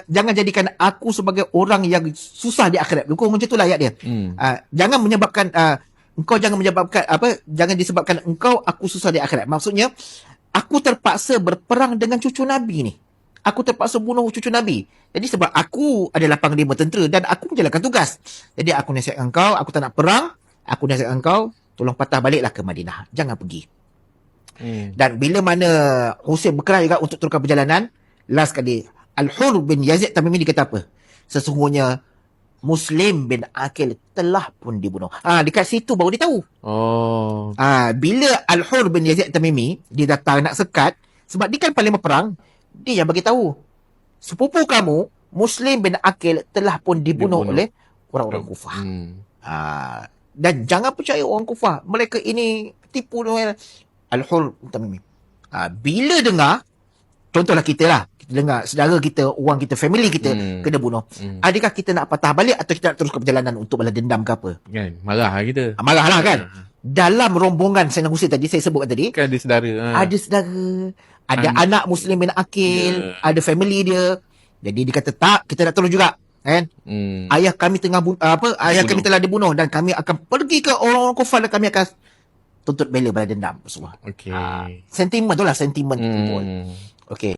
jangan jadikan aku sebagai orang yang susah di akhirat. Bukan macam itulah ayat dia. Jangan disebabkan engkau aku susah di akhirat. Maksudnya, aku terpaksa berperang dengan cucu Nabi ni. Aku terpaksa bunuh cucu Nabi. Jadi sebab aku adalah panglima tentera dan aku menjalankan tugas. Jadi aku nasihatkan engkau, aku tak nak perang. Aku nasihatkan engkau, tolong patah baliklah ke Madinah. Jangan pergi. Dan bila mana Husain berkeras juga untuk teruskan perjalanan, last kali Al-Hur bin Yazid Tamimi dia kata apa? Sesungguhnya Muslim bin Aqil telah pun dibunuh. Dekat situ baru dia tahu. Bila Al-Hur bin Yazid Tamimi dia datang nak sekat, sebab dia kan paling berperang, dia yang bagi tahu, sepupu kamu Muslim bin Aqil telah pun dibunuh oleh orang-orang Kufah. Dan jangan percaya orang Kufah, mereka ini tipu. Al-Hur Tamimi bila dengar, contohlah kita dengar saudara kita, orang kita, family kita kena bunuh, adakah kita nak patah balik atau kita nak teruskan perjalanan untuk balas dendam ke apa? Kan marah lah kita. Marah lah kan. Dalam rombongan Sayyidina Husain tadi, saya sebutkan tadi, kan ada saudara. Ada saudara, ada anak Muslim bin Aqil, ada family dia. Jadi dia kata tak, kita nak tolong juga kan. Ayah kami kami telah dibunuh dan kami akan pergi ke orang-orang kufar dan kami akan tuntut bela balas dendam semua. Okey. Sentimen tu lah, sentimen. Okey.